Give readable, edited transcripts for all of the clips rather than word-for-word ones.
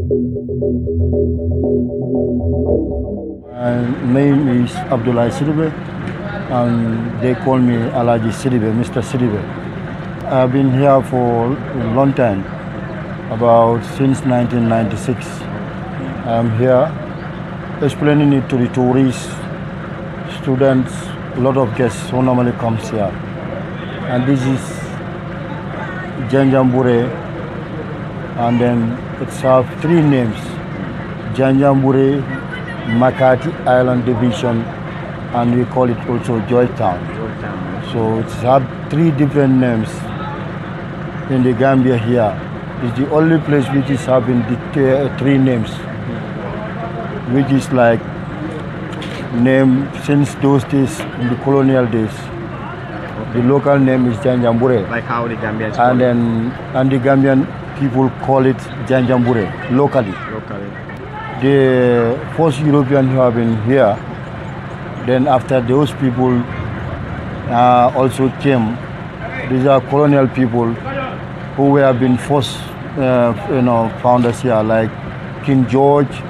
My name is Abdullah Sidibe, and they call me Alaji Sidibe, Mr. Sidibe. I've been here for a long time, about since 1996. I'm here explaining it to the tourists, students, a lot of guests who normally comes here. And this is Janjambure, and then it's have three names: Janjambure, Makati Island Division, and we call it also Joytown. So it's have three different names in the Gambia here. It's the only place which is having the three names, which is like name since those days, in the colonial days. The local name is Janjambure. Like how the Gambians call it. And the Gambian people call it Janjambure locally. The first European who have been here, then after those people also came, these are colonial people who have been first founders here, like King George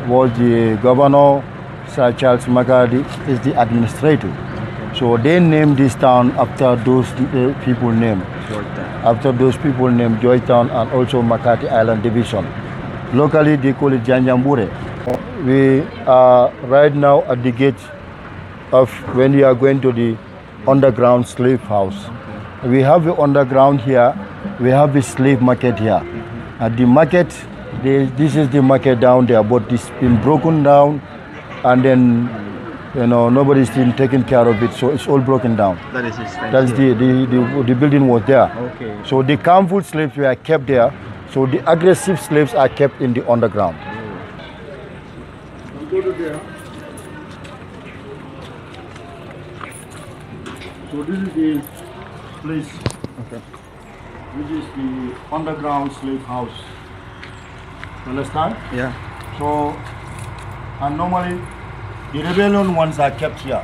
was the governor, Sir Charles Makadi is the administrator. So they named this town after those people named. After those people named Joytown and also Makati Island Division. Locally they call it Janjambure. We are right now at the gate of when we are going to the underground slave house. We have the underground here, we have the slave market here. At the market, this is the market down there, but it's been broken down, and then nobody's been taking care of it, so it's all broken down. That is That's the building was there. Okay. So the harmful slaves were kept there, so the aggressive slaves are kept in the underground. Go to there. So this is the place, which is the underground slave house. You understand? Yeah. So, and normally the rebellion ones are kept here,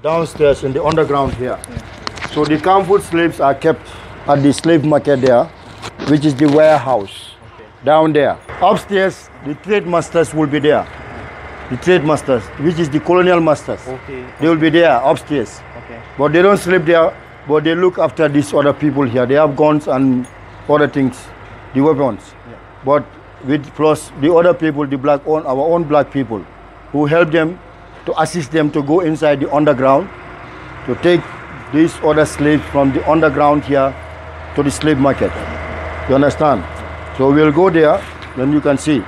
downstairs in the underground here. Yeah. So the harmful slaves are kept at the slave market there, which is the warehouse down there. Upstairs, the trade masters will be there. The trade masters, which is the colonial masters, they will be there upstairs. But they don't sleep there, but they look after these other people here. They have guns and other things, the weapons. Yeah. But with plus the other people, our own black people, who help them to assist them to go inside the underground to take these other slaves from the underground here to the slave market. You understand? So we'll go there, then you can see.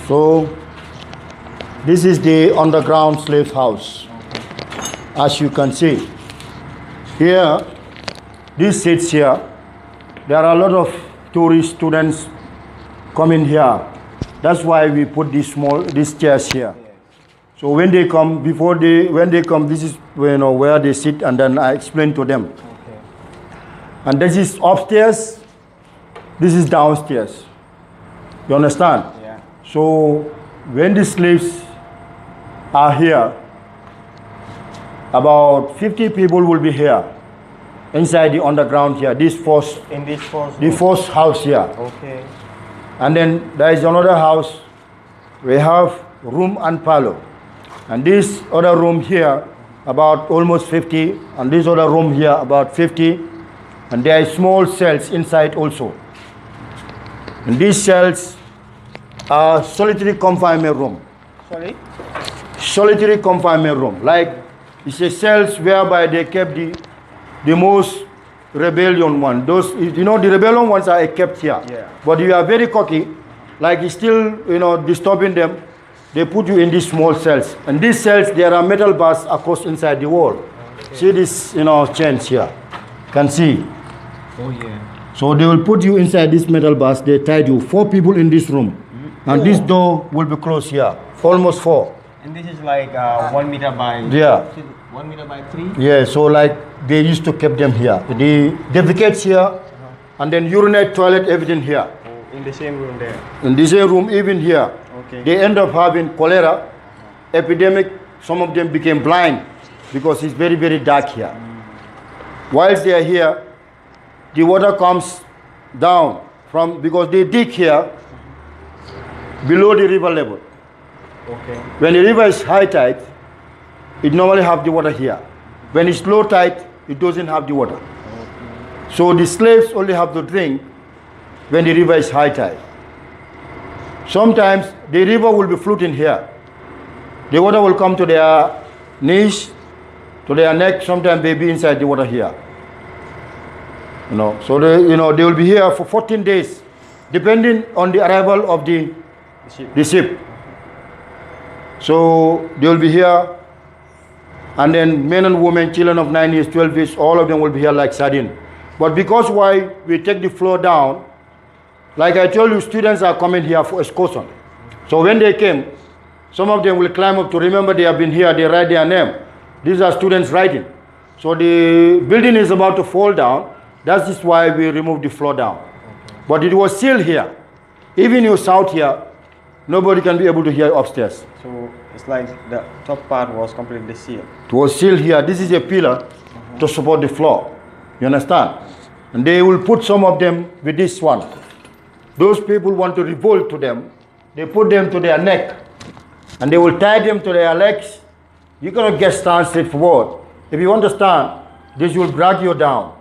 So this is the underground slave house. As you can see, here, these seats here, there are a lot of tourist students coming here. That's why we put these chairs here. So when they come, this is where they sit, and then I explain to them. And this is upstairs, this is downstairs. You understand? So when the slaves are here, about 50 people will be here inside the underground here. The first house here. Okay. And then there is another house. We have room and parlor. And this other room here, about almost 50. And this other room here, about 50. And there are small cells inside also. And these cells are solitary confinement room. Sorry? Solitary confinement room. Like, it's a cells whereby they kept the most rebellion one. Those, the rebellion ones are kept here. Yeah. But you are very cocky, like it's still, disturbing them. They put you in these small cells. And these cells, there are metal bars across inside the wall. Okay. See this, chains here. Can see. Oh yeah. So they will put you inside these metal bars. They tied you. 4 people in this room. And this door will be closed here, almost 4. And this is like 1 meter by... Yeah. 1 meter by 3? Yeah, so like they used to keep them here. The defecates here, and then urinate, toilet, everything here. In the same room there. In the same room, even here. Okay. They end up having cholera, epidemic. Some of them became blind because it's very, very dark here. Whilst they are here, the water comes down because they dig here below the river level. Okay. When the river is high tide, it normally have the water here. When it's low tide, it doesn't have the water. Okay. So the slaves only have to drink when the river is high tide. Sometimes the river will be floating here. The water will come to their knees, to their neck. Sometimes they be inside the water here. So they will be here for 14 days, depending on the arrival of the ship. So they will be here, and then men and women, children of 9 years, 12 years, all of them will be here like sardine. But because why we take the floor down, like I told you, students are coming here for excursion. So when they came, some of them will climb up to remember they have been here, they write their name. These are students writing. So the building is about to fall down. That is why we removed the floor down. Okay. But it was still here. Even you shout here, nobody can be able to hear upstairs. So it's like the top part was completely sealed. It was still here. This is a pillar to support the floor. You understand? And they will put some of them with this one. Those people want to revolt to them. They put them to their neck. And they will tie them to their legs. You cannot get stand straight forward. If you want to stand, this will drag you down.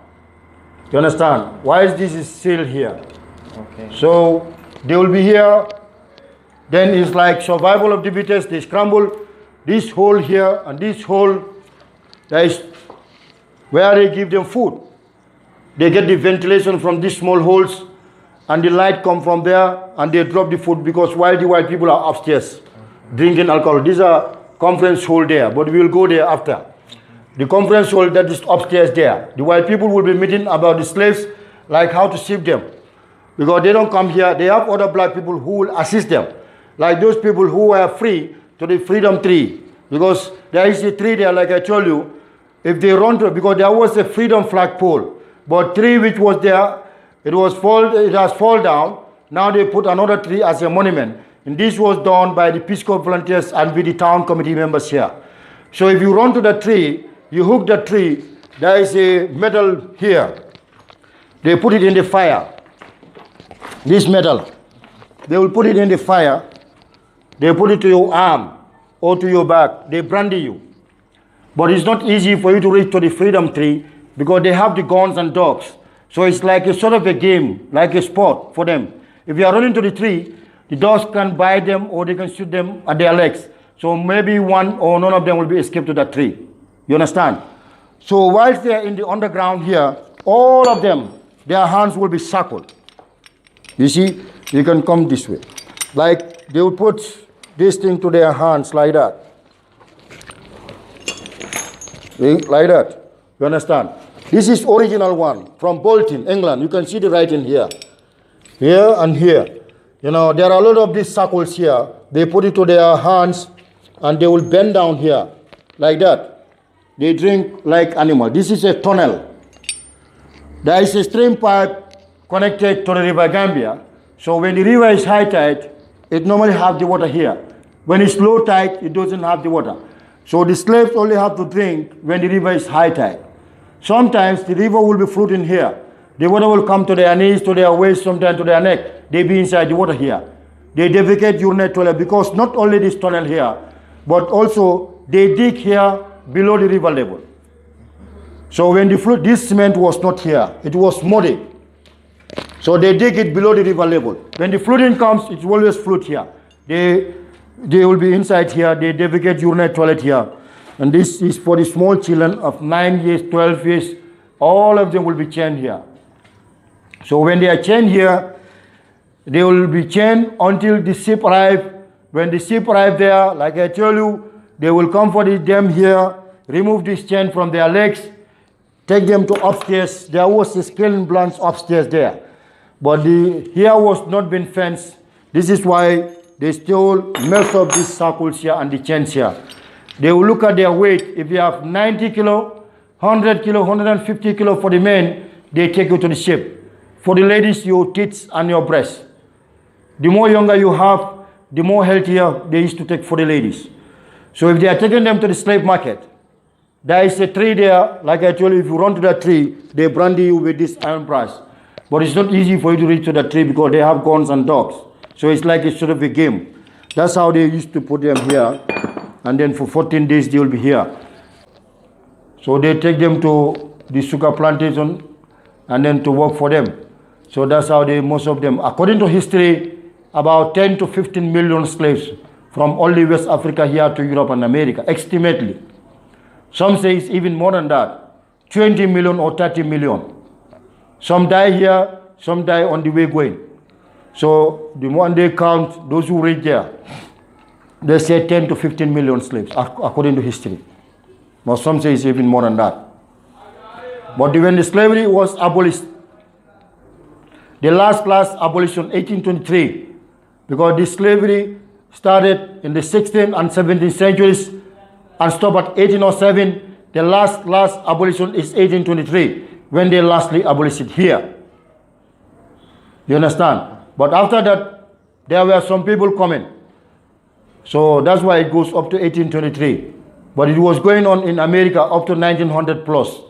You understand? Why is this still here? Okay. So they will be here. Then it's like survival of the fittest. They scramble this hole here and this hole. That is where they give them food. They get the ventilation from these small holes, and the light come from there, and they drop the food because while the white people are upstairs drinking alcohol. These are conference hall there, but we will go there after. The conference hall that is upstairs there. The white people will be meeting about the slaves, like how to ship them. Because they don't come here, they have other black people who will assist them. Like those people who were free to the freedom tree. Because there is a tree there, like I told you, if they run to, because there was a freedom flag pole, but tree which was there, it has fallen down. Now they put another tree as a monument. And this was done by the Peace Corps volunteers and with the town committee members here. So if you run to the tree, you hook the tree, there is a metal here. They put it in the fire. This metal. They will put it in the fire. They put it to your arm or to your back. They brandy you. But it's not easy for you to reach to the freedom tree because they have the guns and dogs. So it's like a sort of a game, like a sport for them. If you are running to the tree, the dogs can bite them or they can shoot them at their legs. So maybe one or none of them will be escaped to that tree. You understand? So whilst they are in the underground here, all of them, their hands will be shackled. You see, you can come this way. Like they will put this thing to their hands like that. Like that. You understand? This is original one from Bolton, England. You can see the writing here. Here and here. You know, there are a lot of these circles here. They put it to their hands and they will bend down here like that. They drink like animal. This is a tunnel. There is a stream pipe connected to the river Gambia. So when the river is high tide, it normally have the water here. When it's low tide, it doesn't have the water. So the slaves only have to drink when the river is high tide. Sometimes the river will be floating here. The water will come to their knees, to their waist, sometimes to their neck. They be inside the water here. They defecate, urinate, toilet, because not only this tunnel here, but also they dig here below the river level. So when the flood, this cement was not here, it was muddy. So they dig it below the river level. When the flooding comes, it will always float here. They will be inside here, they defecate, urinate, toilet here. And this is for the small children of 9 years, 12 years, all of them will be chained here. So when they are chained here, they will be chained until the ship arrives. When the ship arrives there, like I told you, they will comfort them here, remove this chain from their legs, take them to upstairs. There was a skeleton branch upstairs there. But here was not been fenced. This is why they still mess up these circles here and the chains here. They will look at their weight. If you have 90 kilo, 100 kilo, 150 kilo for the men, they take you to the ship. For the ladies, your tits and your breasts. The more younger you have, the more healthier they used to take for the ladies. So if they are taking them to the slave market, there is a tree there, like I told you, if you run to that tree, they brandy you with this iron brass. But it's not easy for you to reach to that tree because they have guns and dogs. So it's like a sort of a game. That's how they used to put them here. And then for 14 days they will be here. So they take them to the sugar plantation and then to work for them. So that's how most of them, according to history, about 10 to 15 million slaves from only West Africa here to Europe and America, estimately. Some say it's even more than that, 20 million or 30 million. Some die here, some die on the way going. So the one they count, those who reach there, they say 10 to 15 million slaves, according to history. But some say it's even more than that. But when the slavery was abolished, the last abolition, 1823, because the slavery started in the 16th and 17th centuries and stopped at 1807. The last abolition is 1823, when they lastly abolished it here. You understand? But after that, there were some people coming. So that's why it goes up to 1823. But it was going on in America up to 1900 plus.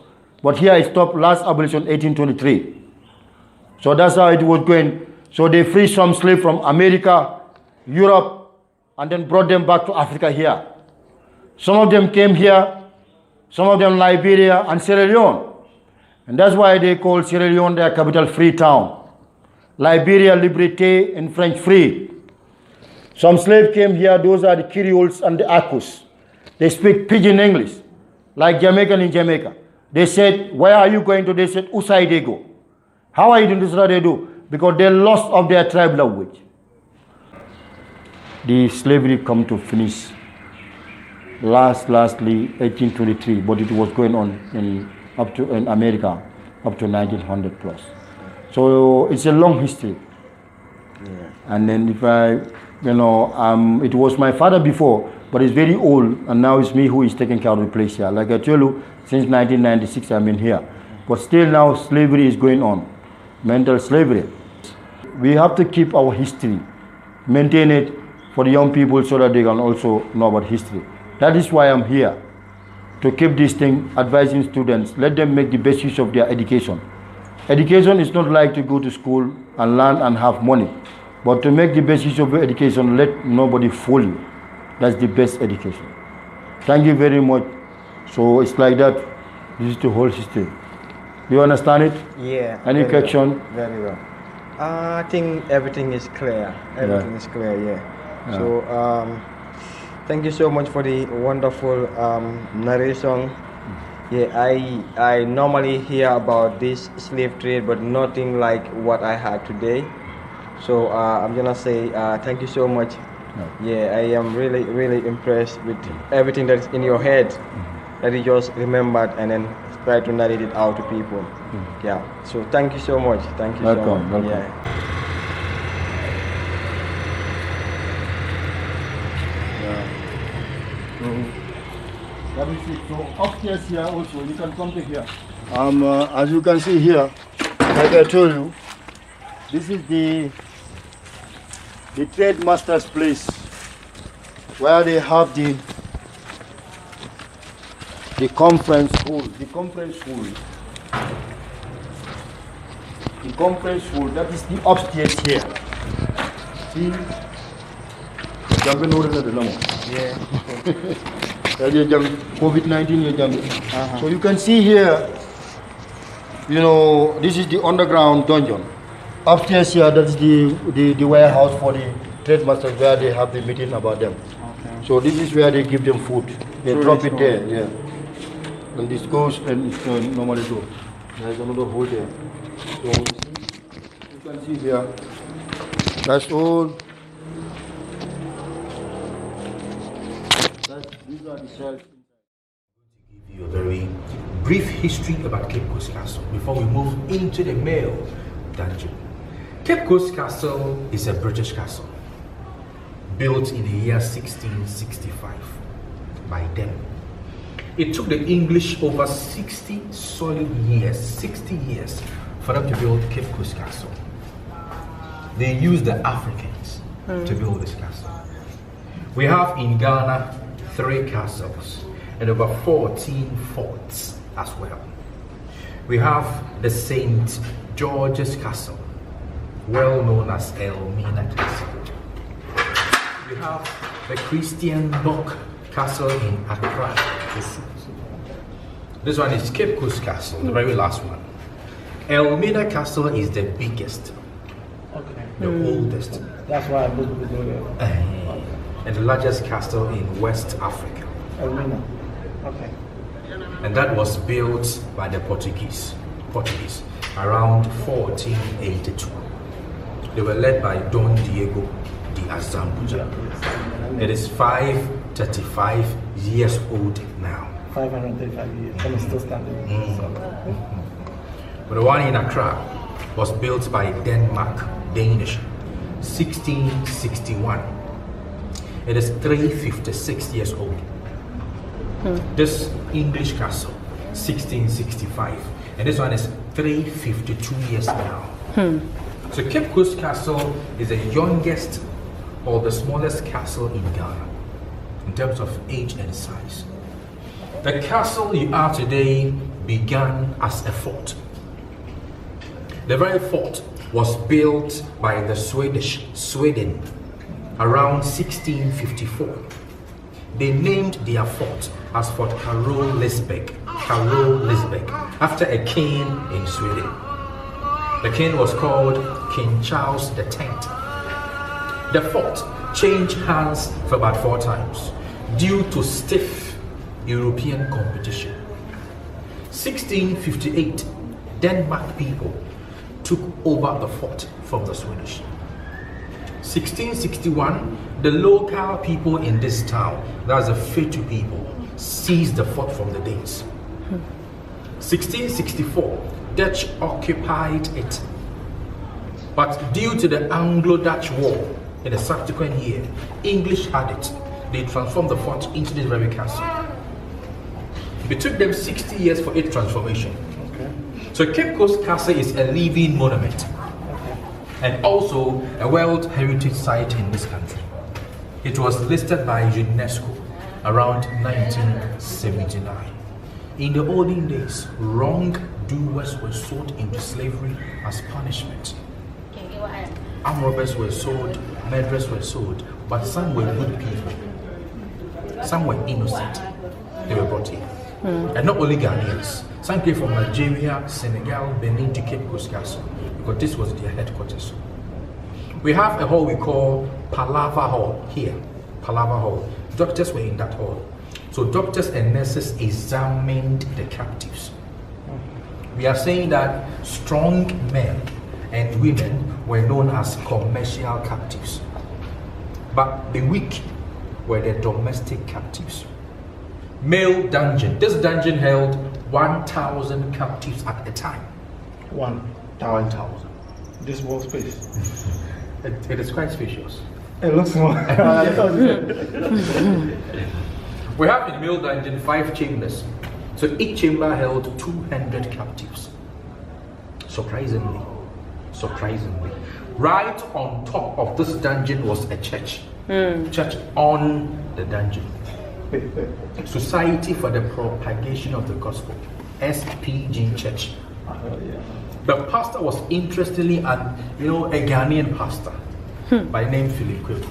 But here it stopped, last abolition 1823. So that's how it was going. So they freed some slaves from America, Europe, and then brought them back to Africa here. Some of them came here, some of them Liberia and Sierra Leone. And that's why they call Sierra Leone their capital, Freetown. Liberia, Liberté, in French, free. Some slaves came here, those are the Creoles and the Akus. They speak pidgin English, like Jamaican in Jamaica. They said, where are you going to? They said, Usai they go. How are you doing this? What they do? Because they lost of their tribe language. The slavery come to finish lastly 1823, but it was going on in America up to 1900 plus. So it's a long history. Yeah. And then it was my father before, but he's very old, and now it's me who is taking care of the place here. Like I told you, since 1996 I've been here. But still now slavery is going on, mental slavery. We have to keep our history, maintain it for the young people so that they can also know about history. That is why I'm here, to keep this thing, advising students, let them make the best use of their education. Education is not like to go to school and learn and have money, but to make the best use of your education, let nobody fool you. That's the best education. Thank you very much. So it's like that. This is the whole system. Do you understand it? Yeah. Any question? Well. Very well. I think everything is clear. Everything is clear, yeah. So thank you so much for the wonderful narration. Yeah, I normally hear about this slave trade, but nothing like what I had today. So I'm gonna say thank you so much. Yeah, I am really, really impressed with everything that is in your head, that you just remembered and then try to narrate it out to people. Yeah, so thank you so much. Thank you so much. Welcome. Yeah. That is it. So upstairs here also, you can come to here. As you can see here, like I told you, this is the trade master's place, where they have the conference hall. The conference hall, that is the upstairs here. See? Jumping over the number. Yeah. COVID-19. So you can see here, this is the underground dungeon. Upstairs here, that's the warehouse for the trade masters, where they have the meeting about them. Okay. So this is where they give them food. They drop it there, yeah. And this goes and it normally goes. There's another hole there. So you can see here, that's all. These are the shelves. Give you a very brief history about Cape Coast Castle before we move into the male dungeon. Cape Coast Castle is a British castle built in the year 1665 by them. It took the English over 60 solid years, 60 years for them to build Cape Coast Castle. they used the Africans to build this castle. We have in Ghana 3 castles and over 14 forts as well. We have the St. George's Castle, well known as Elmina Castle. We have the Christian Dock Castle in Accra. This one is Cape Coast Castle, the very last one. Elmina Castle is the biggest, the oldest. That's why I moved to the And the largest castle in West Africa. Elmina. Okay. And that was built by the Portuguese around 1482. They were led by Don Diego de Azambuja. It is 535 years old now. 535 years, and it's still standing. But the one in Accra was built by Danish, 1661. It is 356 years old. This English castle, 1665, and this one is 352 years now. So Cape Coast Castle is the youngest or the smallest castle in Ghana in terms of age and size. The castle you are today began as a fort. The very fort was built by the Sweden around 1654. They named their fort as Fort Carolisberg, after a king in Sweden. The king was called King Charles X. The fort changed hands for about 4 times due to stiff European competition. 1658, Denmark people took over the fort from the Swedish. 1661, the local people in this town, that's the Fetu people, seized the fort from the Danes. 1664, Dutch occupied it. But due to the Anglo-Dutch War in the subsequent year, English had it. They transformed the fort into this very castle. It took them 60 years for its transformation. So Cape Coast Castle is a living monument and also a World Heritage Site in this country. It was listed by UNESCO around 1979. In the olden days, wrongdoers were sold into slavery as punishment. Armed robbers were sold, murderers were sold, but some were good people. Some were innocent. They were brought here. And not only Ghanaians. Some came from Nigeria, Senegal, Benin to Cape Coast Castle because this was their headquarters. We have a hall we call Palava Hall here. Palava Hall. Doctors were in that hall. So doctors and nurses examined the captives. We are saying that strong men and women were known as commercial captives. But the weak were the domestic captives. Male dungeon. This dungeon held 1,000 captives at a time. 1,000. This wall space. It is quite spacious. It looks more. We have in the male dungeon 5 chambers. So each chamber held 200 captives. Surprisingly. Right on top of this dungeon was a church. Church on the dungeon. Society for the Propagation of the Gospel, SPG Church. The pastor was interestingly a Ghanaian pastor by name Philip Kweku.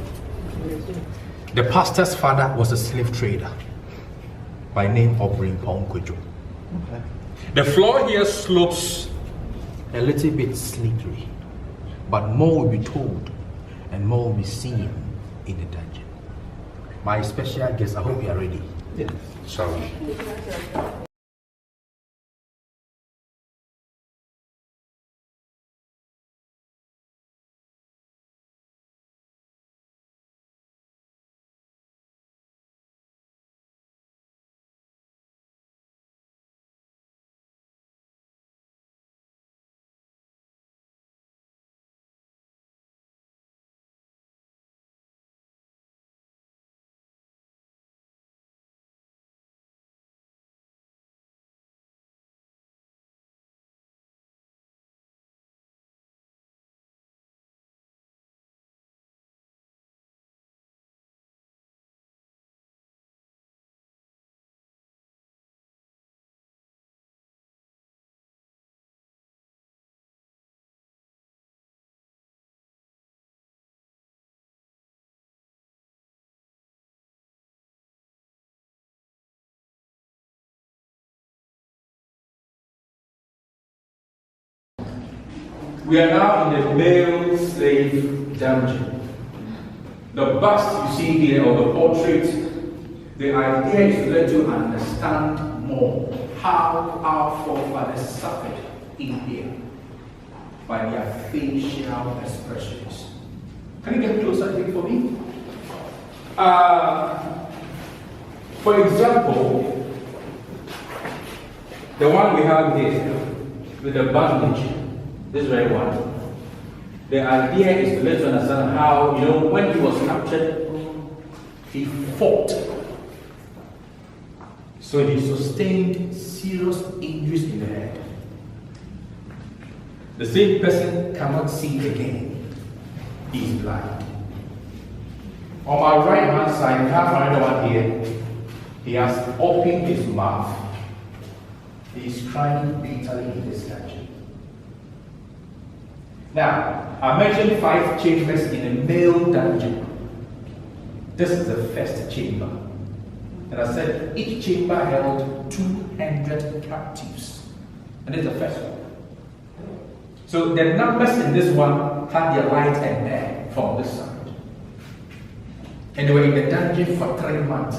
The pastor's father was a slave trader by name Obrimpong Kweju. The floor here slopes a little bit slippery, but more will be told and more will be seen in the dungeon. My special guest, I hope you are ready. Yes. Sorry. We are now in the male slave dungeon. The bust you see here, or the portrait, the idea is to let you understand more how our forefathers suffered in here by their facial expressions. Can you get closer, I think, for me? For example, the one we have here with the bandage, this very one. The idea is to let you understand how, when he was captured, he fought. So he sustained serious injuries in the head. The same person cannot see again. He is blind. On my right hand side, we have another one here. He has opened his mouth. He is crying bitterly in this dungeon. Now, I mentioned 5 chambers in a male dungeon. This is the first chamber. And I said each chamber held 200 captives. And this is the first one. So the numbers in this one had their light and air from this side. And they were in the dungeon for 3 months.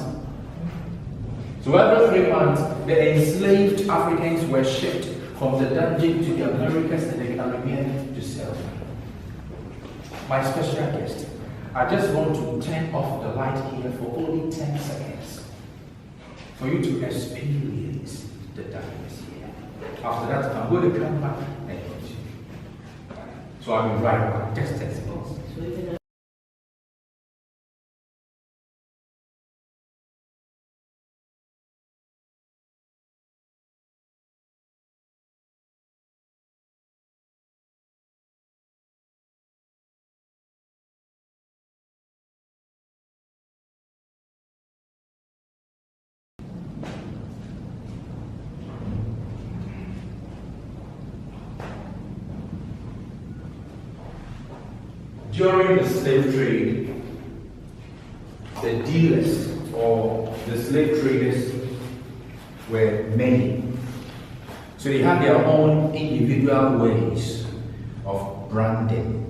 So every 3 months, the enslaved Africans were shipped from the dungeon to the Americas and the Caribbean to sell. My special guest, I just want to turn off the light here for only 10 seconds for you to experience the darkness here. After that, I'm going to come back and continue. So I'll be right back, just 10 seconds. During the slave trade, the dealers or the slave traders were many. So they had their own individual ways of branding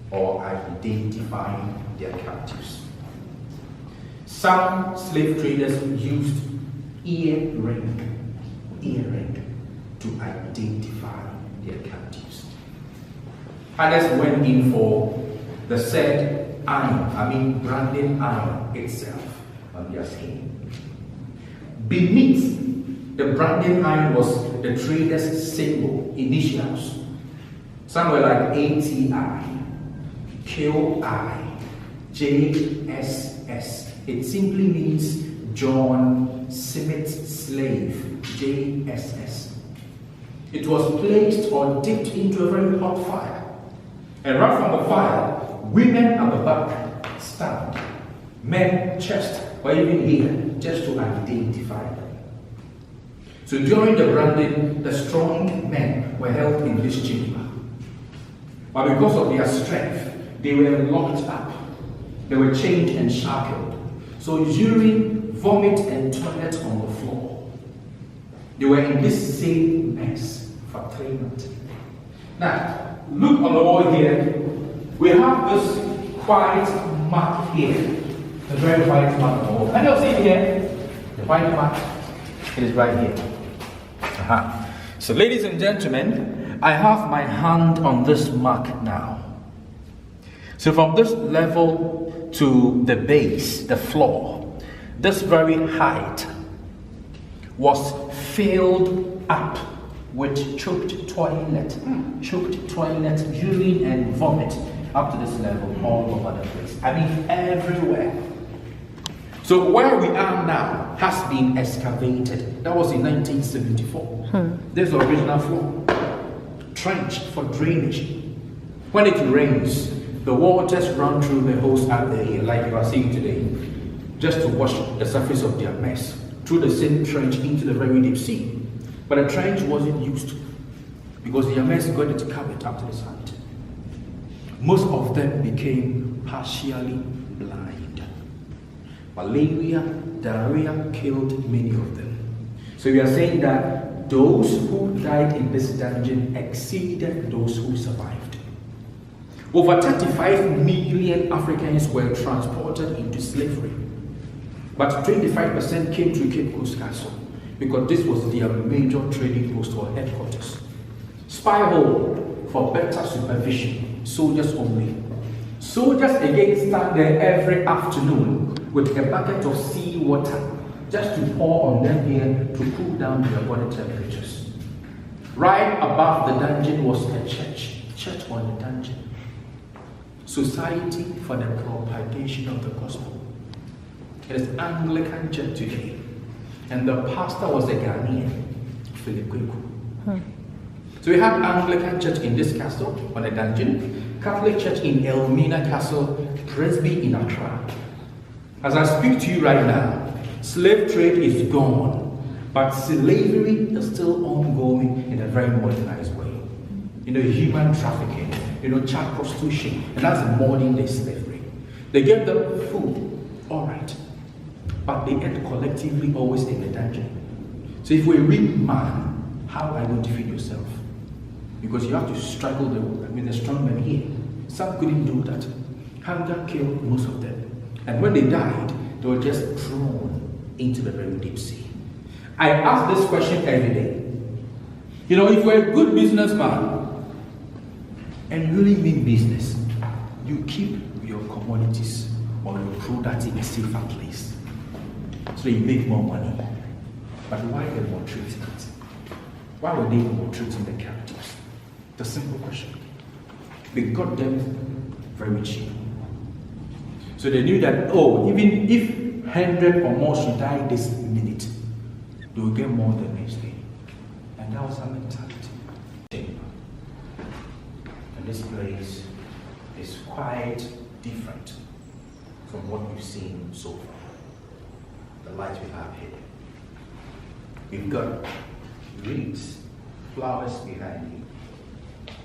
or identifying their captives. Some slave traders used earring to identify their captives. Others went in for the said branding iron itself on their skin. Beneath the branding iron was the trader's symbol, initials. Some were like ATI, QI, JSS. It simply means John Smith Slave, JSS. It was placed or dipped into a very hot fire. And right from the fire, women at the back stand, men chest, or even here, just to identify them. So during the branding, the strong men were held in this chamber. But because of their strength, they were locked up. They were chained and shackled. So urine, vomit, and toilet on the floor. They were in this same mess for 3 months. Now, look on the wall here. We have this white mark here. The very white mark on the wall. Can you see here? The white mark. It is right here. So ladies and gentlemen, I have my hand on this mark now. So from this level to the base, the floor, this very height was filled up with choked toilet, urine and vomit up to this level all over the place. I mean everywhere. So where we are now has been excavated. That was in 1974. This is the original floor. Trench for drainage. When it rains, the waters run through the holes out there, like you are seeing today, just to wash the surface of their mess through the same trench into the very deep sea. But the trench wasn't used because the mess got it covered up to the side. Most of them became partially blind. Malaria, diarrhea killed many of them. So we are saying that those who died in this dungeon exceeded those who survived. Over 35 million Africans were transported into slavery, but 25% came to Cape Coast Castle because this was their major trading post or headquarters. Spy hole for better supervision, soldiers only. Soldiers again stand there every afternoon with a bucket of sea water just to pour on them here to cool down their body temperatures. Right above the dungeon was a church on the dungeon. Society for the propagation of the gospel. It is Anglican church today. And the pastor was a Ghanaian, Philip Kweku. So we have Anglican church in this castle on a dungeon, Catholic church in Elmina Castle, Presby in Accra. As I speak to you right now, slave trade is gone, but slavery is still ongoing in a very modernized way. Human trafficking, child prostitution, and that's modern day slavery. They get the food, all right, but they end collectively always in the dungeon. So if we're a weak man, how are you going to feed yourself? Because you have to struggle the strong men here. Some couldn't do that. Hunger killed most of them. And when they died, they were just thrown into the very deep sea. I ask this question every day. If you're a good businessman and really mean business, you keep your commodities or your product in a safer place so you make more money. But why the maltreating it? Why were they maltreating the captives? The simple question. They got them very cheap. So they knew that, even if 100 or more should die this minute, they will get more the next day. And that was our mentality. And this place is quite different from what we've seen so far. The light we have here. We've got reeds, flowers behind you,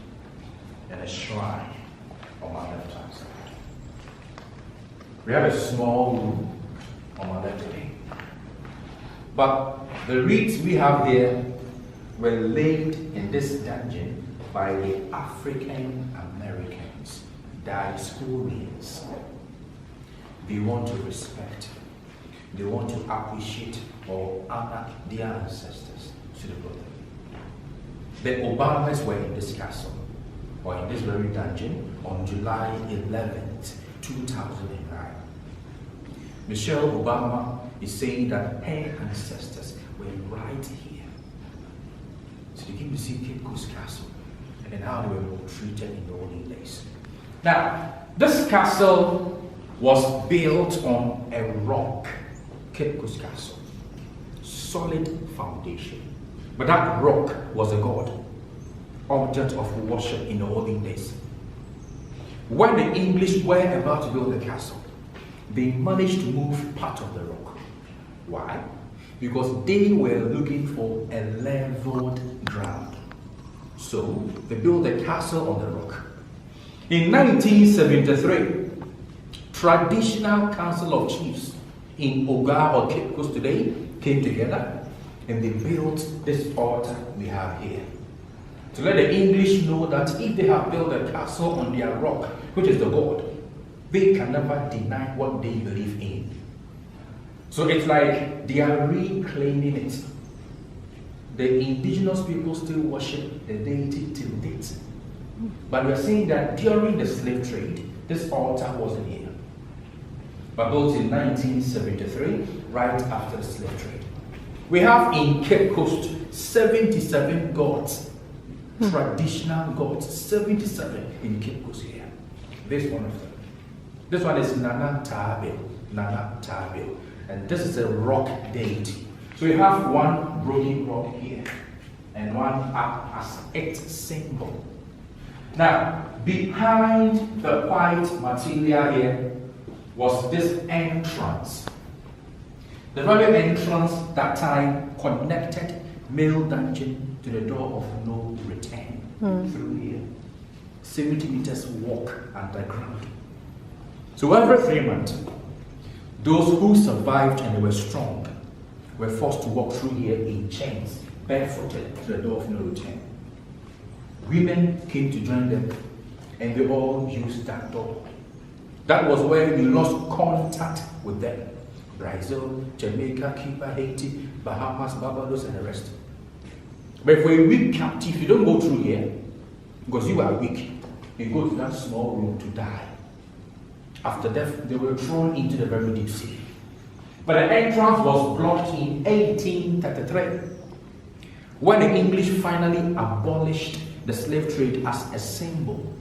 and a shrine on my left hand side. We have a small room on my left hand. But the reeds we have here were laid in this dungeon by the African Americans, diasporians. They want to respect, they want to appreciate or honor their ancestors to the brother. The Obamas were in this castle, or in this very dungeon, on July 11th, 2009. Michelle Obama is saying that her ancestors were right here. So they came to see Cape Coast Castle and how they were treated in the olden days. Now, this castle was built on a rock, Cape Coast Castle, solid foundation. But that rock was a god, object of worship in the olden days. When the English were about to build the castle, they managed to move part of the rock. Why? Because they were looking for a leveled ground. So they built the castle on the rock. In 1973, traditional council of chiefs in Oga or Cape Coast today came together and they built this altar we have here. To let the English know that if they have built a castle on their rock, which is the God, they can never deny what they believe in. So it's like they are reclaiming it. The indigenous people still worship the deity till date. But we are saying that during the slave trade, this altar wasn't here. But built in 1973, right after the slave trade. We have in Cape Coast 77 gods, traditional gods, 77 in Cape Coast here. This one of them. This one is Nana Tabil, and this is a rock deity. So we have one broken rock here, and one up as its symbol. Now, behind the white material here was this entrance. The very entrance that time connected male dungeon to the door of no return through here. 70 meters walk underground. So every 3 months, those who survived and they were strong were forced to walk through here in chains, barefooted to the door of no return. Women came to join them, and they all used that door. That was where we lost contact with them. Brazil, Jamaica, Cuba, Haiti, Bahamas, Barbados, and the rest. But for a weak captive, you don't go through here because you are weak. You go to that small room to die. After death, they were thrown into the very deep sea. But the entrance was blocked in 1833 when the English finally abolished the slave trade as a symbol.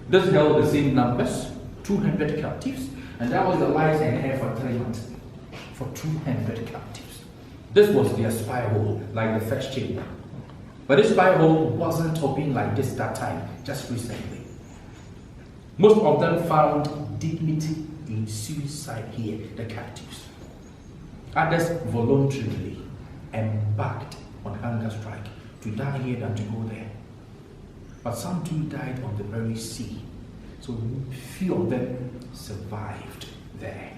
This held the same numbers, 200 captives, and that was the lives and hair for 3 months for 200 captives. This was their spy hole, like the first chamber. But this spy hole wasn't open like this that time, just recently. Most of them found dignity in suicide here, the captives. Others voluntarily embarked on hunger strike to die here than to go there. But some too died on the very sea, so few of them survived there.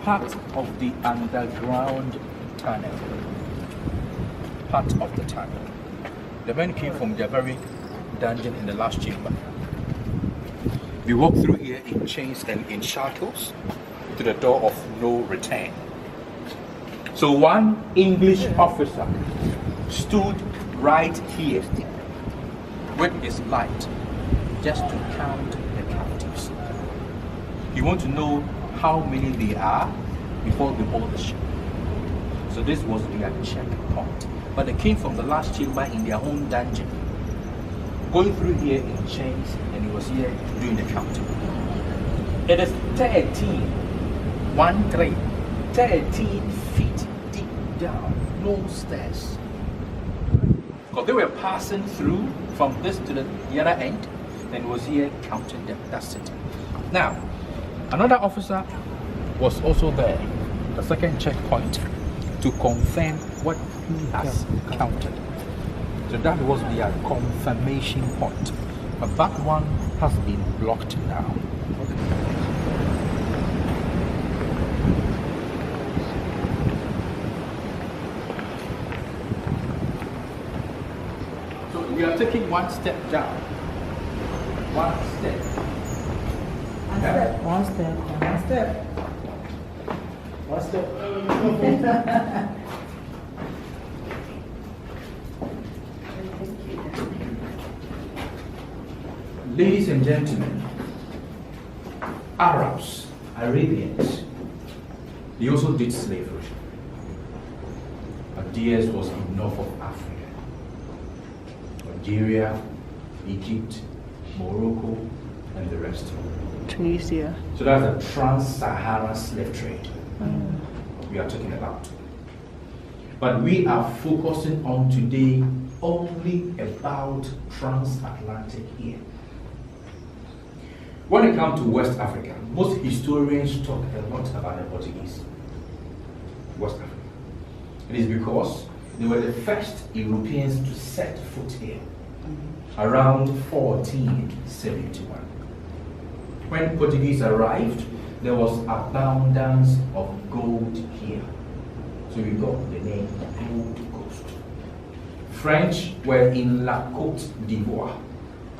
Part of the underground tunnel. Part of the tunnel. The men came from their very dungeon in the last chamber. We walked through here in chains and in shackles to the door of no return. So one English officer stood right here with his light just to count the captives. You want to know how many they are before they board the ship. So this was their checkpoint. But they came from the last chamber in their own dungeon, going through here in chains, and he was here doing the counting. It is 13 feet deep down, no stairs. Because they were passing through from this to the other end, and he was here counting them. That's it. Now, another officer was also there, the second checkpoint, to confirm what he has counted. So that was their confirmation point. But that one has been blocked now. So we are taking one step down. One step. One step. Ladies and gentlemen, Arabs, Arabians, they also did slavery. But theirs was in north of Africa. Algeria, Egypt, Morocco, and the rest. Tunisia. So that's a trans-Saharan slave trade we are talking about. But we are focusing on today only about transatlantic here. When it comes to West Africa, most historians talk a lot about the Portuguese. West Africa. It is because they were the first Europeans to set foot here around 1471. When Portuguese arrived, there was abundance of gold here. So we got the name Gold Coast. French were in La Côte d'Ivoire.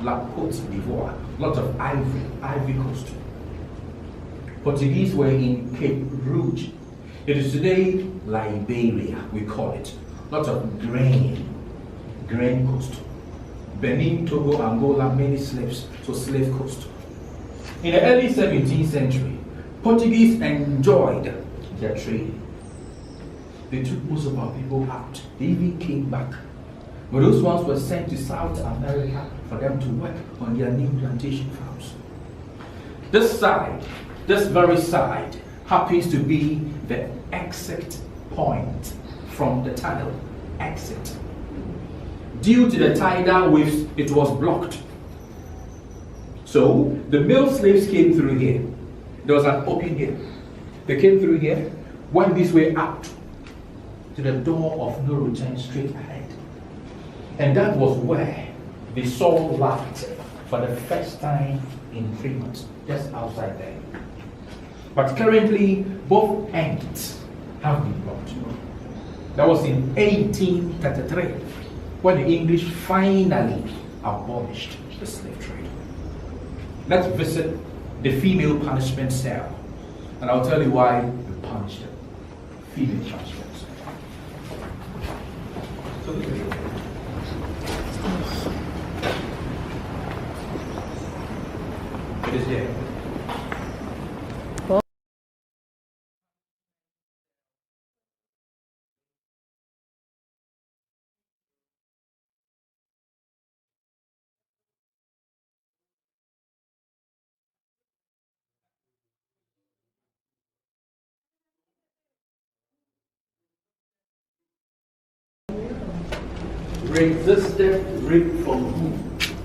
La Côte d'Ivoire, lot of Ivory Coast. Portuguese were in Cape Rouge. It is today Liberia, we call it. Lot of grain coast. Benin, Togo, Angola, many slaves, so slave coast. In the early 17th century, Portuguese enjoyed their trade. They took most of our people out. They even came back But those ones were sent to South America for them to work on their new plantation farms. This side, this very side, happens to be the exit point from the tunnel. Exit. Due to the tidal waves, it was blocked. So the male slaves came through here. There was an opening here. They came through here, went this way out to the door of no return straight ahead. And that was where they saw light for the first time in 3 months, just outside there. But currently, both ends have been blocked. That was in 1833, when the English finally abolished the slave trade. Let's visit the female punishment cell, and I'll tell you why we punished them. Female punishment cell. It is here. Resisted rape from whom?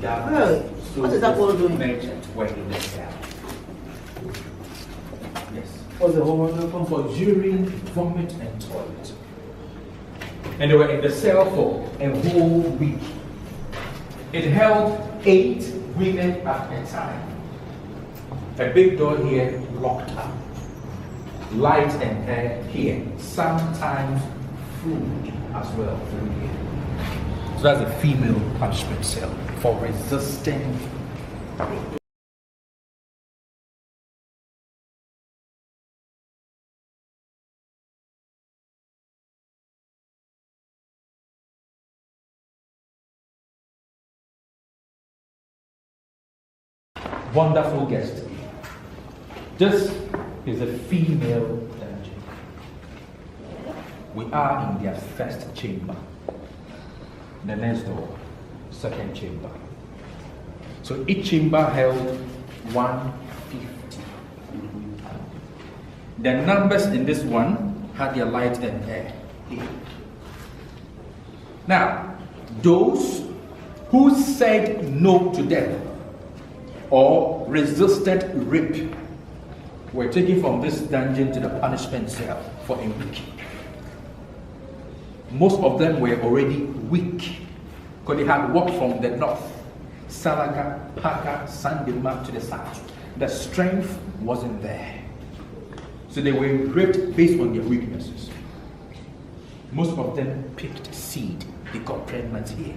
Really? So What is that word doing? Merchant were in the cell. Yes. Was the whole welcome for urine, vomit, and toilet. And they were in the cell for a whole week. It held 8 women at a time. A big door here locked up. Light and air here. Sometimes food as well through here. So that's a female punishment cell for resisting. Wonderful guest. This is a female dungeon. We are in their first chamber. The next door, second chamber. So each chamber held 150. The numbers in this one had their light and air. Now, those who said no to death or resisted rape were taken from this dungeon to the punishment cell for a week. Most of them were already weak because they had walked from the north, Salaga, Paka, Sandema to the south. The strength wasn't there. So they were raped based on their weaknesses. Most of them picked seed. They got pregnant here.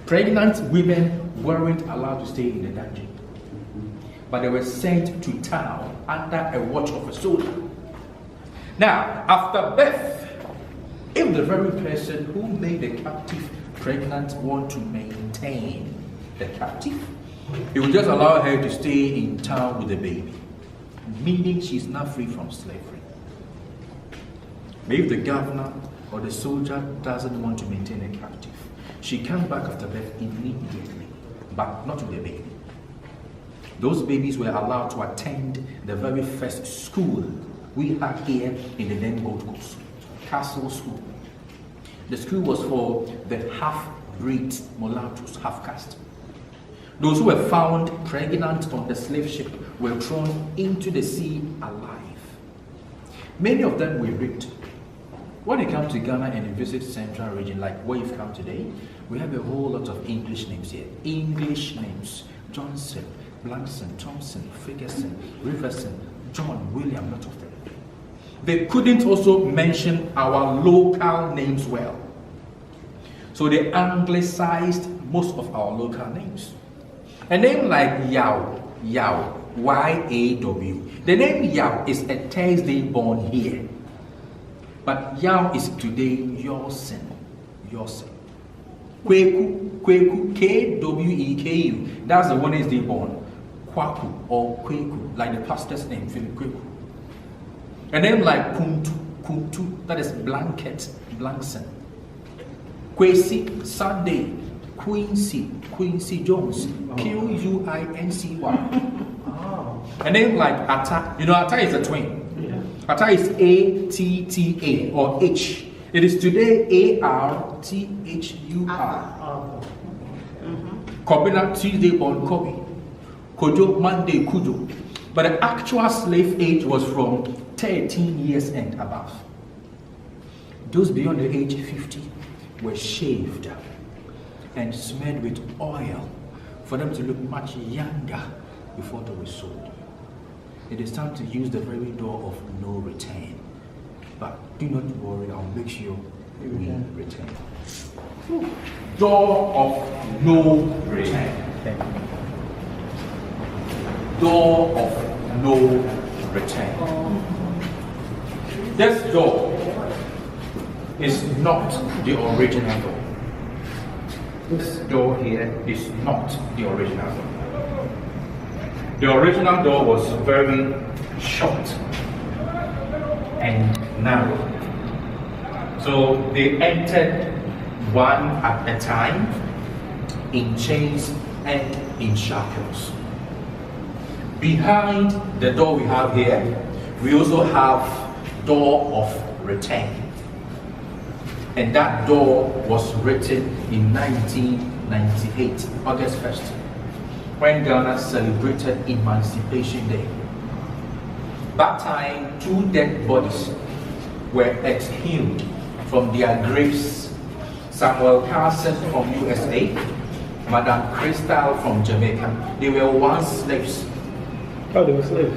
Pregnant women weren't allowed to stay in the dungeon, but they were sent to town under a watch of a soldier. Now, after birth, if the very person who made the captive pregnant want to maintain the captive, he will just allow her to stay in town with the baby, meaning she's not free from slavery. But if the governor or the soldier doesn't want to maintain a captive, she comes back after birth immediately, but not with the baby. Those babies were allowed to attend the very first school we have here in the then Gold Coast, Castle School. The school was for the half-breed mulattoes, half-caste. Those who were found pregnant on the slave ship were thrown into the sea alive. Many of them were raped. When you come to Ghana and you visit Central region, like where you've come today, we have a whole lot of English names here. English names: Johnson, Blankson, Thompson, Ferguson, Riverson, John, William, lot of them. They couldn't also mention our local names well. So they anglicized most of our local names. A name like Yaw, Y-A-W. The name Yaw is a Thursday born here. But Yaw is today Yorson. Kweku, K-W-E-K-U. That's the Wednesday born. Kwaku or Kweku, like the pastor's name, Philip Kweku. A name like Kuntu, that is blanket, Blankson. Kwesi Sunday, Quincy Jones, Quincy. And then like Atta, you know, Atta is a twin. Atta is Atta or H. It is today Arthur. Kobina Tuesday born Kobe. Kojo Monday Kujo. But the actual slave age was from 13 years and above. Those beyond the age of 50 were shaved and smeared with oil for them to look much younger before they were sold. It is time to use the very door of no return. But do not worry, I'll make sure we return. Door of no return. Door of no return. This door is not the original door. This door here is not the original door. The original door was very short and narrow. So they entered one at a time in chains and in shackles. Behind the door we have here, we also have door of return. And that door was written in 1998, August 1st, when Ghana celebrated Emancipation Day. That time, 2 dead bodies were exhumed from their graves. Samuel Carson from USA, Madame Crystal from Jamaica. They were once slaves. Oh, they were slaves?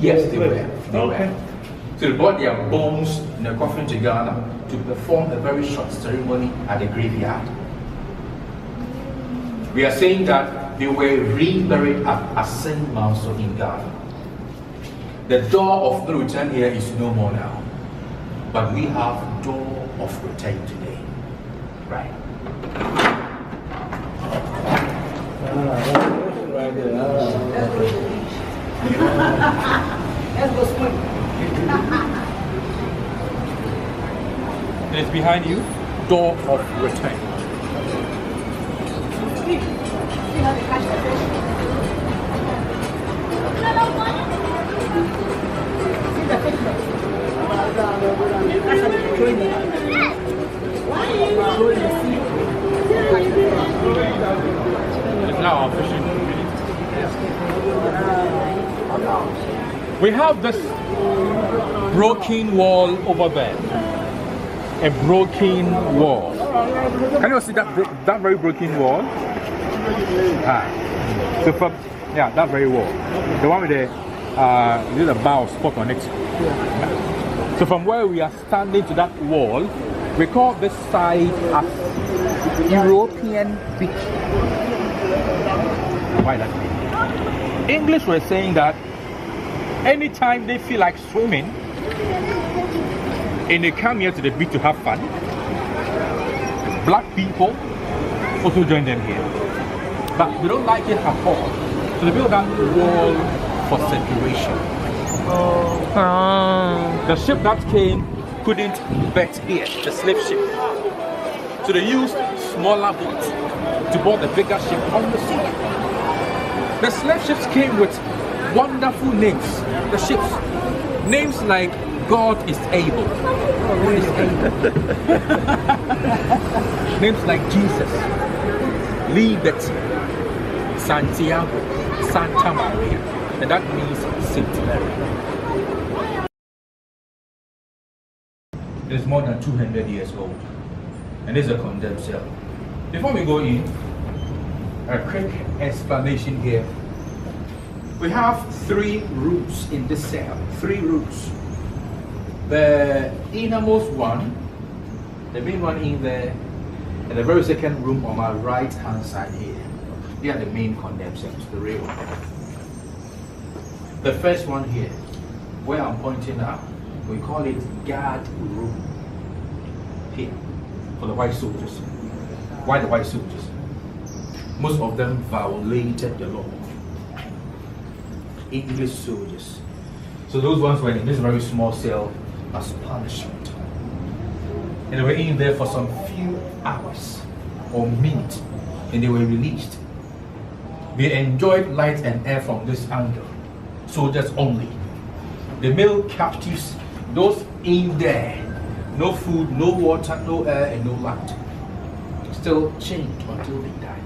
Yes, they were. Okay. So they brought their bones in a coffin to Ghana to perform a very short ceremony at the graveyard. We are saying that they were reburied at Asen Manso in Ghana. The door of no return here is no more now, but we have door of return today. Right. Let's go swim. It is behind you, door of return. It's now our fishing. We have this broken wall over there. A broken wall. Can you see that very broken wall? So from that very wall, the one with the bow spot on it. So from where we are standing to that wall, we call this side as European beach. Why that mean? English were saying that anytime they feel like swimming and they come here to the beach to have fun, black people also join them here. But they don't like it at all. So they built that wall for separation. The ship that came couldn't bet here, the slave ship. So they used smaller boats to board the bigger ship on the sea. The slave ships came with wonderful names. The ships, names like God is able. God is able. Names like Jesus, Liberty, Santiago, Santa Maria, and that means Saint Mary. It is more than 200 years old, and this is a condemned cell. Before we go in, a quick explanation here. We have 3 rooms in this cell, 3 rooms. The innermost one, the main one in there, and the very second room on my right hand side here. They are the main condemned cells, the real one. The first one here, where I'm pointing out, we call it guard room. Here, for the white soldiers. Why the white soldiers? Most of them violated the law. English soldiers. So those ones were in this very small cell as punishment. And they were in there for some few hours or minutes, and they were released. They enjoyed light and air from this angle. Soldiers only. The male captives, those in there, no food, no water, no air, and no light, still chained until they died.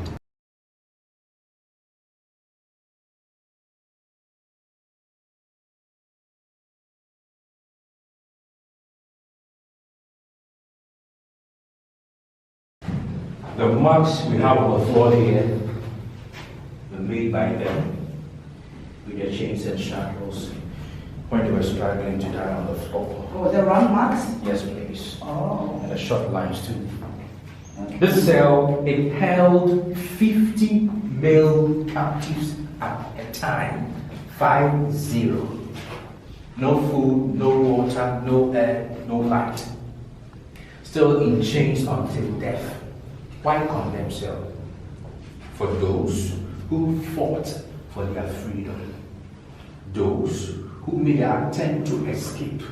The marks we have on the floor here were made by them with their chains and shackles when they were struggling to die on the floor. Oh, the wrong marks? Yes, please. Oh. And the short lines too. This cell, it held 50 male captives at a time. 50. No food, no water, no air, no light. Still in chains until death. Why condemn themselves? For those who fought for their freedom. Those who made an attempt to escape.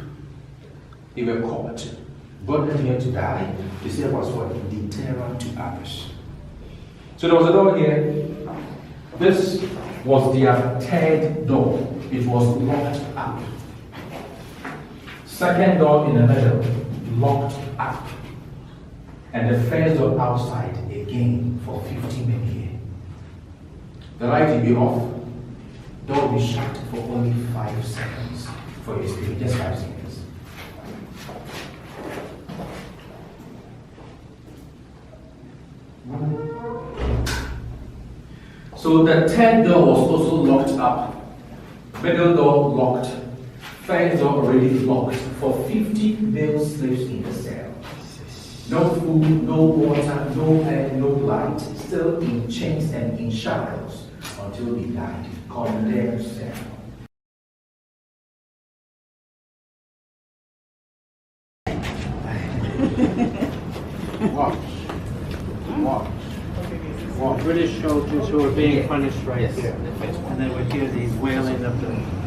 They were caught, brought them here to die. They said it was for deterrent to others. So there was a door here. This was their third door. It was locked up. Second door in the middle, locked up. And the first door outside again for 50 men here. The light will be off. Door will be shut for only 5 seconds. For your spirit, just 5 seconds. So the third door was also locked up. Middle door locked. First door already locked for 50 male slaves in the cell. No food, no water, no air, no light, still in chains and in shackles until they died. Condemned self. Watch. British soldiers who were being punished right here. And then we hear the wailing of the...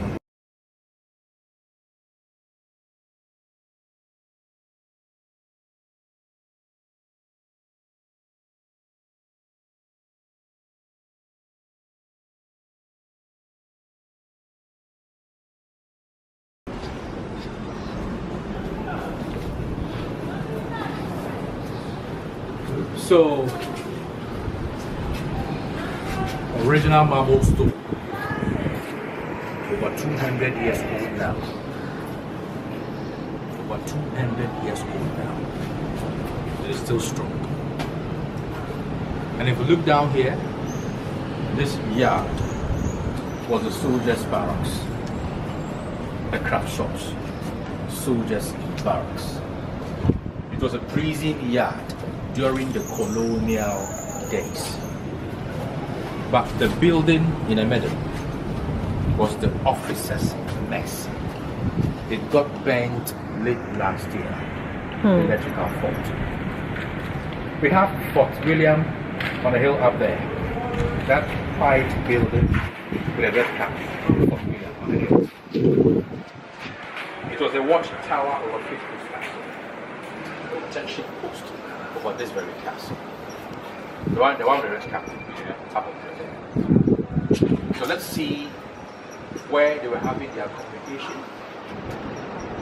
So, original marble stone, over 200 years old now. Over 200 years old now. It is still strong. And if you look down here, this yard was the soldiers' barracks, the craft shops, soldiers' barracks. It was a prison yard during the colonial days. But the building in the middle was the officers' mess. It got burnt late last year, the electrical fault. We have Fort William on the hill up there. That white building with a red cap, Fort William on the hill. It was a watchtower over People's Castle, a protection post over this very castle. The one with the red cap, top of it. So let's see where they were having their communication.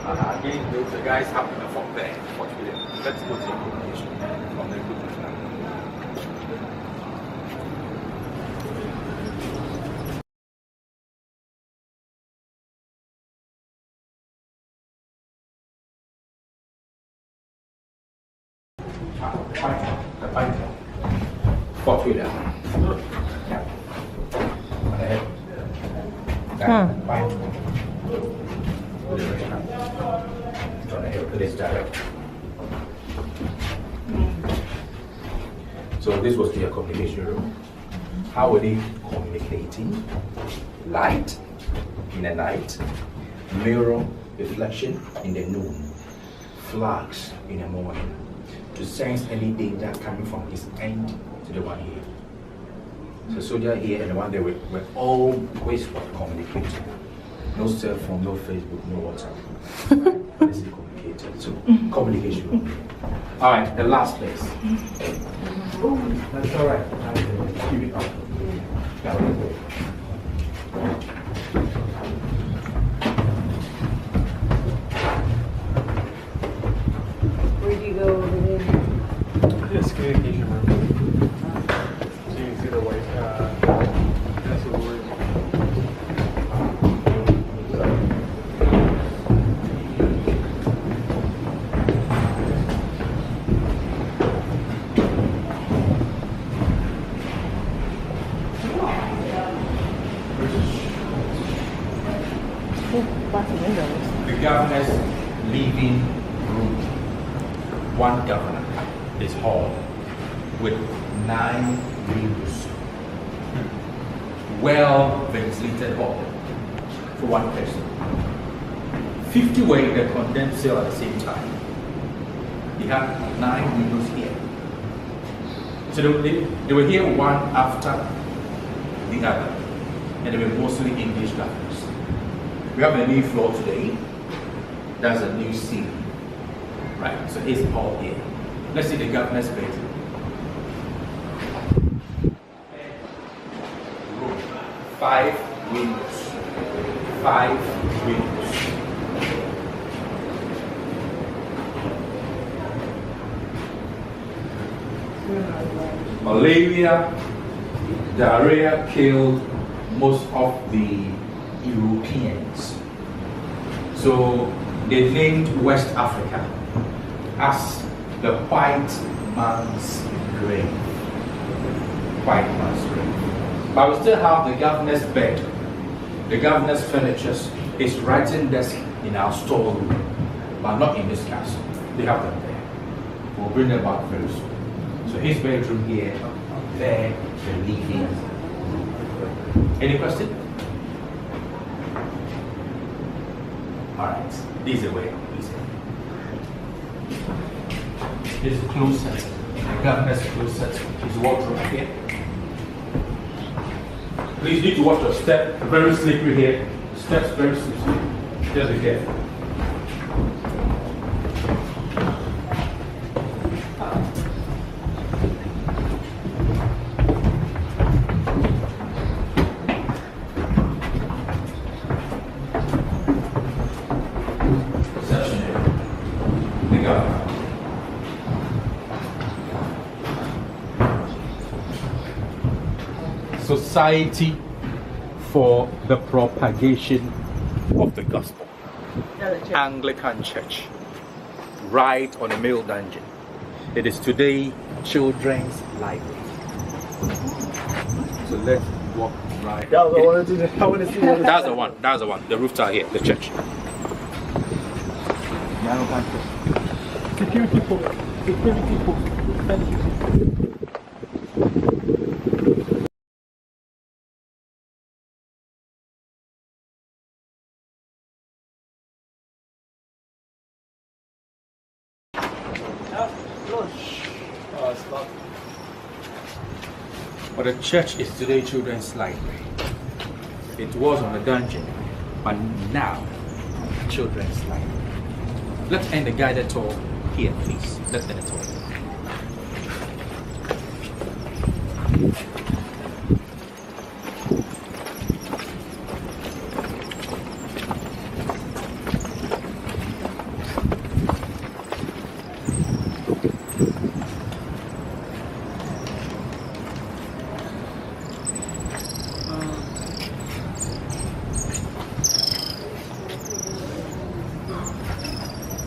Again, the guys have the fort there, Fort William. Let's go to the communication from the group. The Python. Fort William. Yeah. On the head. That Python. On the head, it is direct. So this was their communication room. How were they communicating? Light in the night, mirror reflection in the noon, flags in the morning, to sense any danger coming from his end to the one here. So soldier here and the one there were always communicating. No cell phone, no Facebook, no WhatsApp. This is communicating. related to communication. All right, the last place. That's all right. Keep it up. Where do you go over there? It's communication room. So you can see the white, that's the word. Lots of windows. The governor's living room. One governor is hall with 9 windows. Well ventilated hall for one person. 50 were in the condensed cell at the same time. He had 9 windows here. So they were here one after the other. And they were mostly English governors. We have a new floor today. That's a new ceiling. Right, so here's the hall here. Let's see the governor's bedroom. Room. 5 windows. 5 windows. Malaria, diarrhea killed most of the Europeans. So they named West Africa as the white man's grave. White man's grave. But we still have the governor's bed, the governor's furniture, his writing desk in our storeroom, but not in this castle. They have them there. We'll bring them back very soon. So his bedroom here, there, the living room. Any question? Alright, this is the way, please. This is the closet. The governor's closet. His wardrobe here. Please need to watch your step. Very slippery here. The steps very slippery. Just be careful. Society for the Propagation of the Gospel. Anglican Church. Right on the male dungeon. It is today children's library. So let's walk right. That was I wanted to see what That's the one. That's the one. The roof tile here. The church. Security post. Security post. Thank you. But the church is today children's library. It was on the dungeon, but now children's library. Let's end the guided tour here, please. Let's end the tour.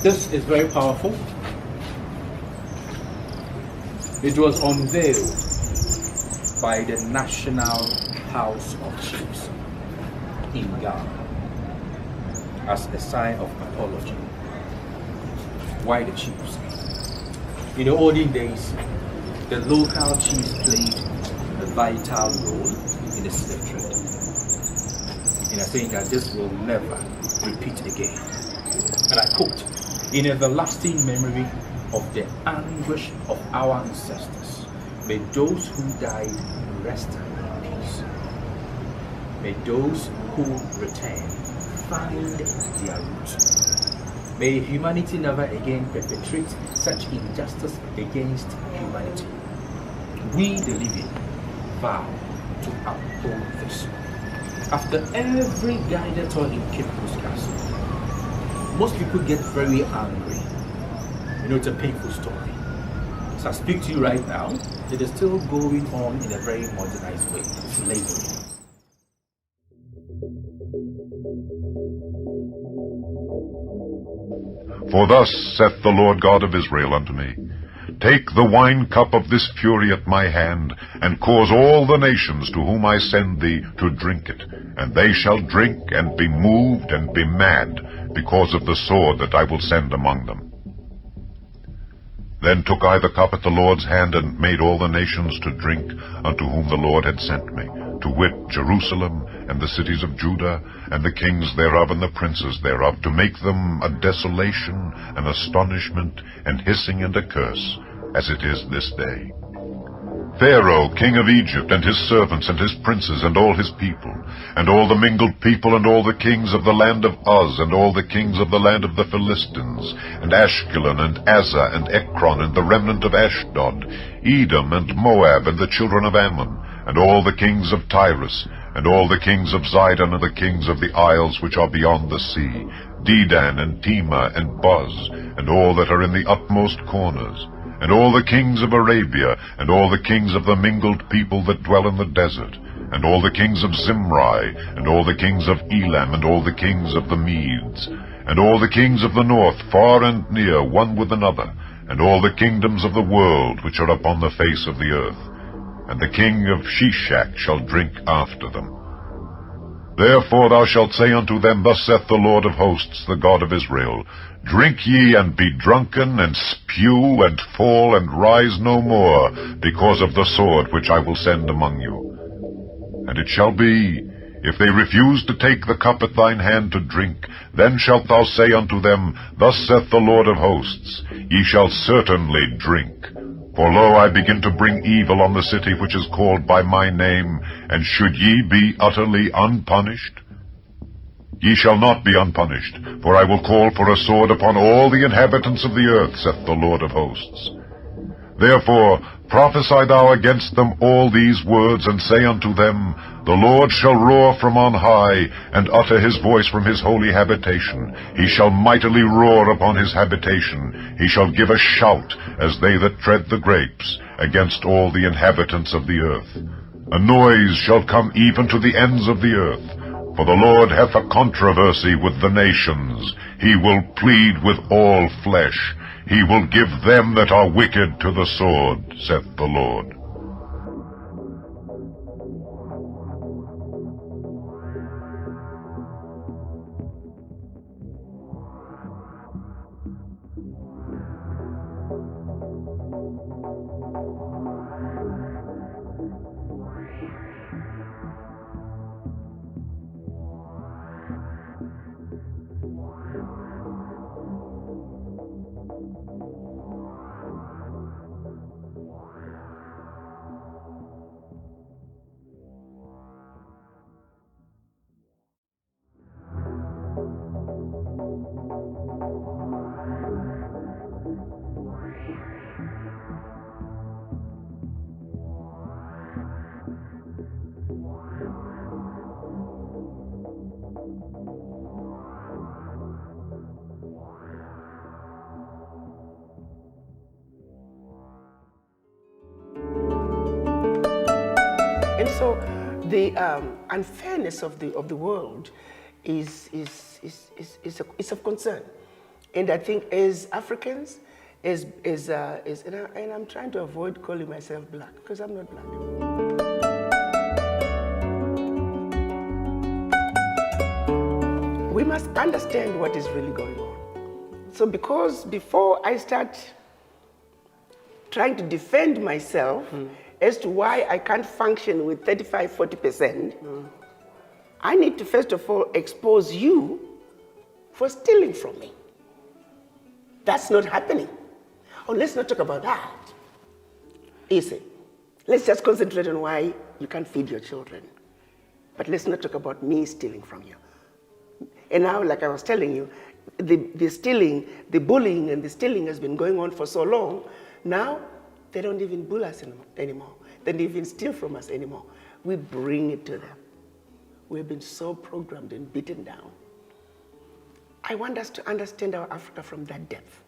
This is very powerful. It was unveiled by the National House of Chiefs in Ghana as a sign of apology. Why the chiefs? In the olden days, the local chiefs played a vital role in the slave trade. And I think that this will never repeat again. And I quote, in everlasting memory of the anguish of our ancestors, may those who died rest in peace. May those who return find their roots. May humanity never again perpetrate such injustice against humanity. We, the living, vow to uphold this. After every guided tour in Cape Coast Castle, most people get very angry. You know, it's a painful story. So I speak to you right now, it is still going on in a very modernized way, slavery. For thus saith the Lord God of Israel unto me, Take the wine cup of this fury at my hand, and cause all the nations to whom I send thee to drink it, and they shall drink and be moved and be mad, because of the sword that I will send among them. Then took I the cup at the Lord's hand, and made all the nations to drink unto whom the Lord had sent me, to wit, Jerusalem, and the cities of Judah, and the kings thereof, and the princes thereof, to make them a desolation, an astonishment, and hissing, and a curse, as it is this day. Pharaoh, king of Egypt, and his servants, and his princes, and all his people, and all the mingled people, and all the kings of the land of Uz, and all the kings of the land of the Philistines, and Ashkelon, and Azzah, and Ekron, and the remnant of Ashdod, Edom, and Moab, and the children of Ammon, and all the kings of Tyrus, and all the kings of Zidon, and the kings of the isles which are beyond the sea, Dedan, and Tema, and Buz, and all that are in the utmost corners, and all the kings of Arabia, and all the kings of the mingled people that dwell in the desert, and all the kings of Zimri, and all the kings of Elam, and all the kings of the Medes, and all the kings of the north, far and near, one with another, and all the kingdoms of the world which are upon the face of the earth. And the king of Shishak shall drink after them. Therefore thou shalt say unto them, Thus saith the Lord of hosts, the God of Israel, Drink ye, and be drunken, and spew, and fall, and rise no more, because of the sword which I will send among you. And it shall be, if they refuse to take the cup at thine hand to drink, then shalt thou say unto them, Thus saith the Lord of hosts, Ye shall certainly drink. For lo, I begin to bring evil on the city which is called by my name, and should ye be utterly unpunished? Ye shall not be unpunished, for I will call for a sword upon all the inhabitants of the earth, saith the Lord of hosts. Therefore prophesy thou against them all these words, and say unto them, The Lord shall roar from on high, and utter his voice from his holy habitation. He shall mightily roar upon his habitation. He shall give a shout, as they that tread the grapes, against all the inhabitants of the earth. A noise shall come even to the ends of the earth. For the Lord hath a controversy with the nations. He will plead with all flesh. He will give them that are wicked to the sword, saith the Lord. And so the unfairness of the world is of concern. And I think as Africans, and I'm trying to avoid calling myself black, because I'm not black. We must understand what is really going on. So because before I start trying to defend myself as to why I can't function with 35–40%, I need to first of all expose you for stealing from me. That's not happening. Oh, let's not talk about that. Easy. Let's just concentrate on why you can't feed your children. But let's not talk about me stealing from you. And now, like I was telling you, the stealing, the bullying and the stealing has been going on for so long, now they don't even bully us anymore. They don't even steal from us anymore. We bring it to them. We've been so programmed and beaten down. I want us to understand our Africa from that depth,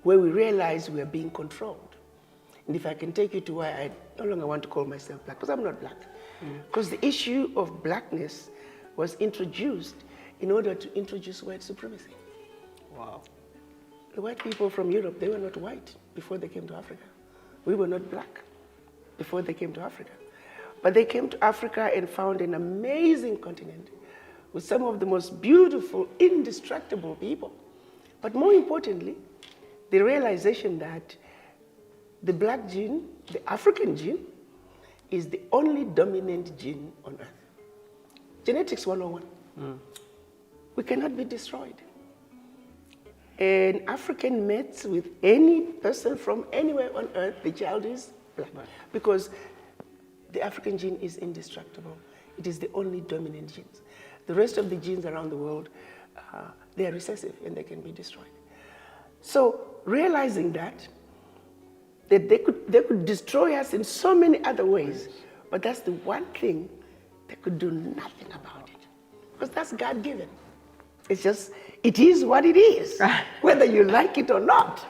where we realize we are being controlled. And if I can take you to why I no longer want to call myself black, because I'm not black. Because the issue of blackness was introduced in order to introduce white supremacy. Wow. The white people from Europe, they were not white before they came to Africa. We were not black before they came to Africa. But they came to Africa and found an amazing continent with some of the most beautiful, indestructible people. But more importantly, the realization that the black gene, the African gene, is the only dominant gene on earth. Genetics 101. We cannot be destroyed. An African mates with any person from anywhere on earth, the child is black. Because the African gene is indestructible. It is the only dominant gene. The rest of the genes around the world, they are recessive and they can be destroyed. So realizing that they could destroy us in so many other ways, but that's the one thing they could do nothing about it. Because that's God-given. It's just, it is what it is, whether you like it or not.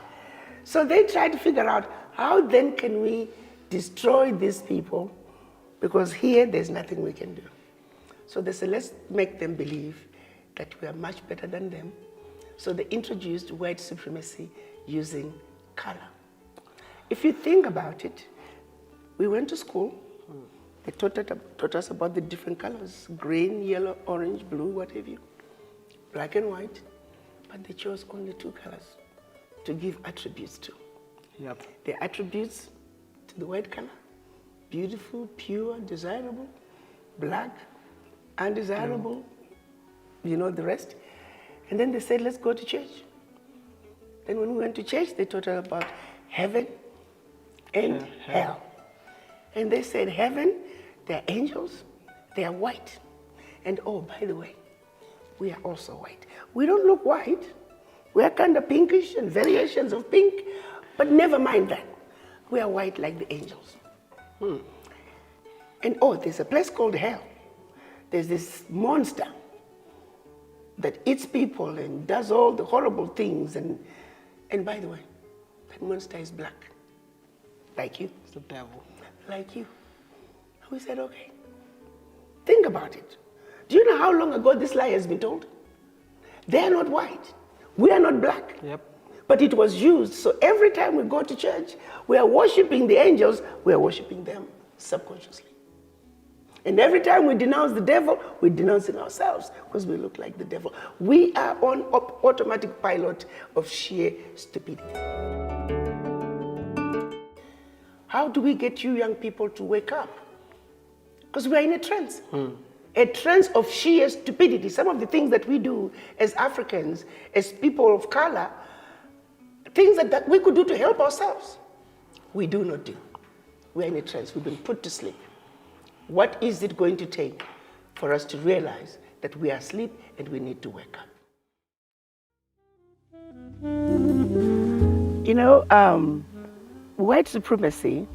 So they try to figure out how then can we destroy these people, because here there's nothing we can do. So they said, let's make them believe that we are much better than them. So they introduced white supremacy using color. If you think about it, we went to school. They taught us about the different colors, green, yellow, orange, blue, what have you, black and white, but they chose only two colors to give attributes to. Yep. The attributes to the white color: beautiful, pure, desirable; black, undesirable, you know the rest. And then they said, let's go to church. Then when we went to church, they taught us about heaven and hell. And they said, heaven, they're angels, they are white. And oh, by the way, we are also white. We don't look white. We are kind of pinkish and variations of pink, but never mind that. We are white like the angels. And oh, there's a place called hell. There's this monster that eats people and does all the horrible things. And by the way, that monster is black. Like you. It's the devil. Like you. And we said, okay, think about it. Do you know how long ago this lie has been told? They are not white. We are not black. Yep. But it was used. So every time we go to church, we are worshiping the angels, we are worshiping them subconsciously. And every time we denounce the devil, we're denouncing ourselves because we look like the devil. We are on automatic pilot of sheer stupidity. How do we get you young people to wake up? Because we are in a trance. A trance of sheer stupidity. Some of the things that we do as Africans, as people of color, things that we could do to help ourselves, we do not do. We're in a trance. We've been put to sleep. What is it going to take for us to realize that we are asleep and we need to wake up? You know, white supremacy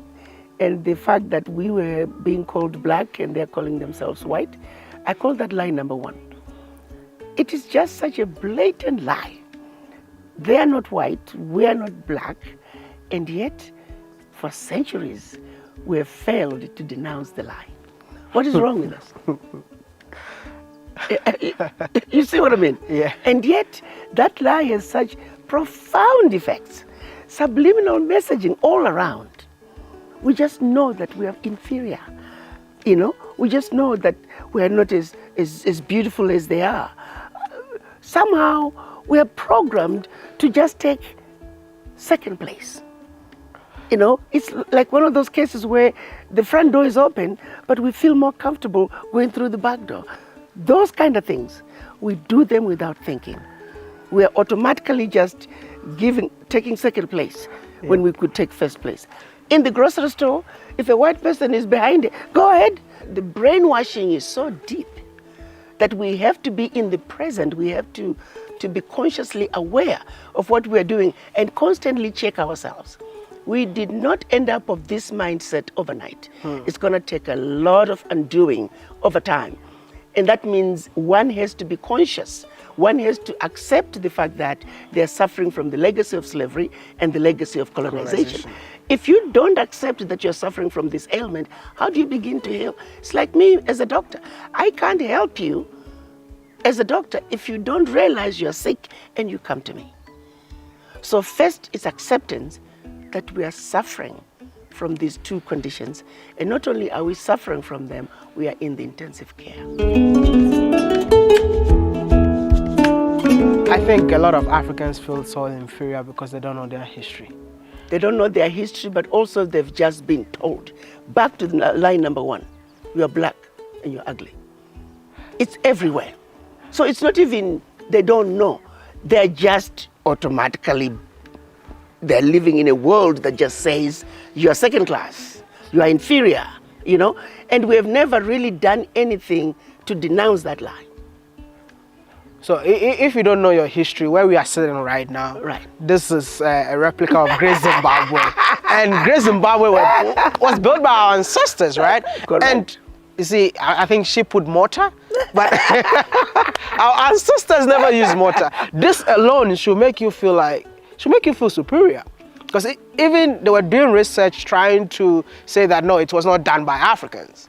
and the fact that we were being called black and they're calling themselves white, I call that lie number one. It is just such a blatant lie. They are not white, we are not black, and yet for centuries we have failed to denounce the lie. What is wrong with us? You see what I mean? Yeah. And yet that lie has such profound effects, subliminal messaging all around. We just know that we are inferior. You know, we just know that we are not as beautiful as they are. Somehow we are programmed to just take second place. You know, it's like one of those cases where the front door is open, but we feel more comfortable going through the back door. Those kind of things, we do them without thinking. We are automatically just taking second place when we could take first place. In the grocery store, if a white person is behind it, go ahead. The brainwashing is so deep. that we have to be in the present. We have to be consciously aware of what we're doing and constantly check ourselves. We did not end up of this mindset overnight. It's going to take a lot of undoing over time. And that means one has to be conscious. One has to accept the fact that they're suffering from the legacy of slavery and the legacy of colonization. If you don't accept that you're suffering from this ailment, how do you begin to heal? It's like me as a doctor. I can't help you as a doctor if you don't realize you're sick and you come to me. So first is acceptance that we are suffering from these two conditions. And not only are we suffering from them, we are in the intensive care. I think a lot of Africans feel so inferior because they don't know their history. They don't know their history, but also they've just been told. Back to line number one, you're black and you're ugly. It's everywhere. So it's not even, they don't know. They're just automatically, they're living in a world that just says, you're second class, you are inferior, you know? And we have never really done anything to denounce that lie. So if you don't know your history, where we are sitting right now, this is a replica of Great Zimbabwe. And Great Zimbabwe was built by our ancestors, right? Correct. And you see, I think she put mortar, but our ancestors never used mortar. This alone should make you feel superior. Because even they were doing research trying to say that no, it was not done by Africans.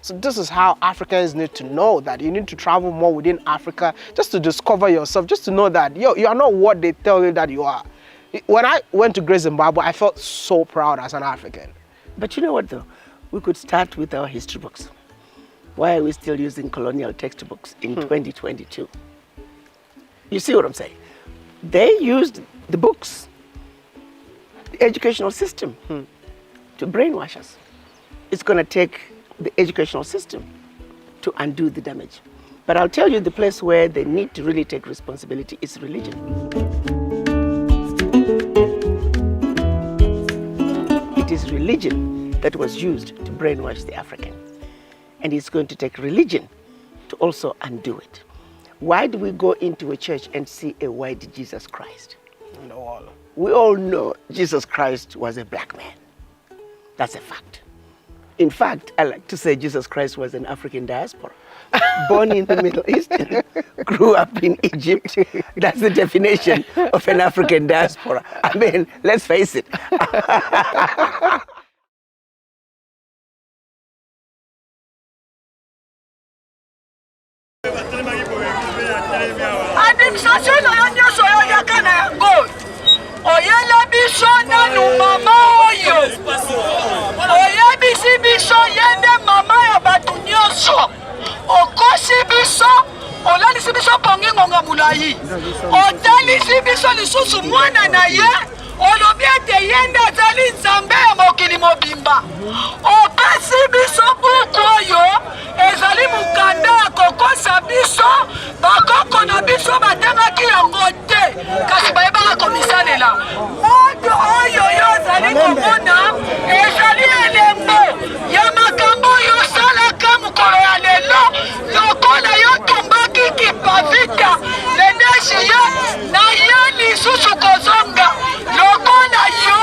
So this is how Africans need to know that you need to travel more within Africa just to discover yourself, just to know that you are not what they tell you that you are. When I went to Great Zimbabwe, I felt so proud as an African. But you know what though? We could start with our history books. Why are we still using colonial textbooks in 2022? You see what I'm saying? They used the books, the educational system, to brainwash us. It's going to take the educational system to undo the damage. But I'll tell you the place where they need to really take responsibility is religion. It is religion that was used to brainwash the African. And it's going to take religion to also undo it. Why do we go into a church and see a white Jesus Christ? No. We all know Jesus Christ was a black man. That's a fact. In fact, I like to say Jesus Christ was an African diaspora. Born in the Middle East, grew up in Egypt. That's the definition of an African diaspora. I mean, let's face it. Administration on so you can go. Oyela biso na mama oyo. Oya biso yende mama ya batu nyonso. Okosi biso, olalisi biso pongi ngonga mulai. Otalisi biso lisusu mwana na ye. Olobi ete yende azali nzambe ya mokili mobimba. Opesi biso buku oyo ezali mukanda ya kokosa biso. Bakoko na biso batangaki yango te. Kasi bayebaka komisalela. Moto oyo yo ezali komona ezali elembo ya makambo oyo osalaka mokolo ya lelo. Lokola yo tumbaki kipavita leneshi ye na ye lisusu kozonga. Lokola yo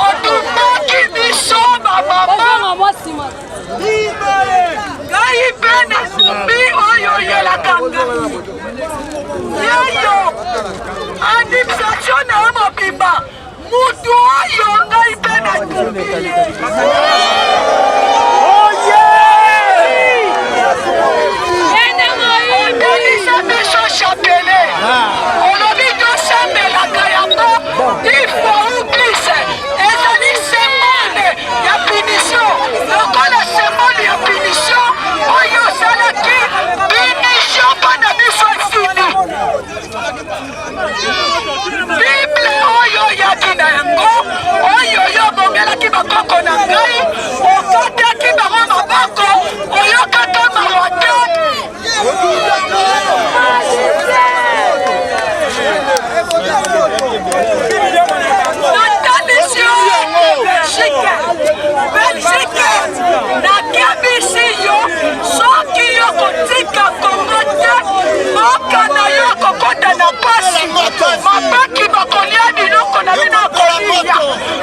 otumbaki biso bamama. Gai pene bi oyo yelakanga. Yeyo administration na mobimba. Mutu oyo gai pene tubile. Oh yeah! Organise biso chapele. Olobi to sambela kayamba. Ifo uglise. Ezali symbole ya punition. Lokola symbole ya punition. Oyo salaki punition pana biso fini. Bible oyo ya kina yango. Oyo yo bongelaki bakoko na ngai. mabaki bakolia biloko na bino kolia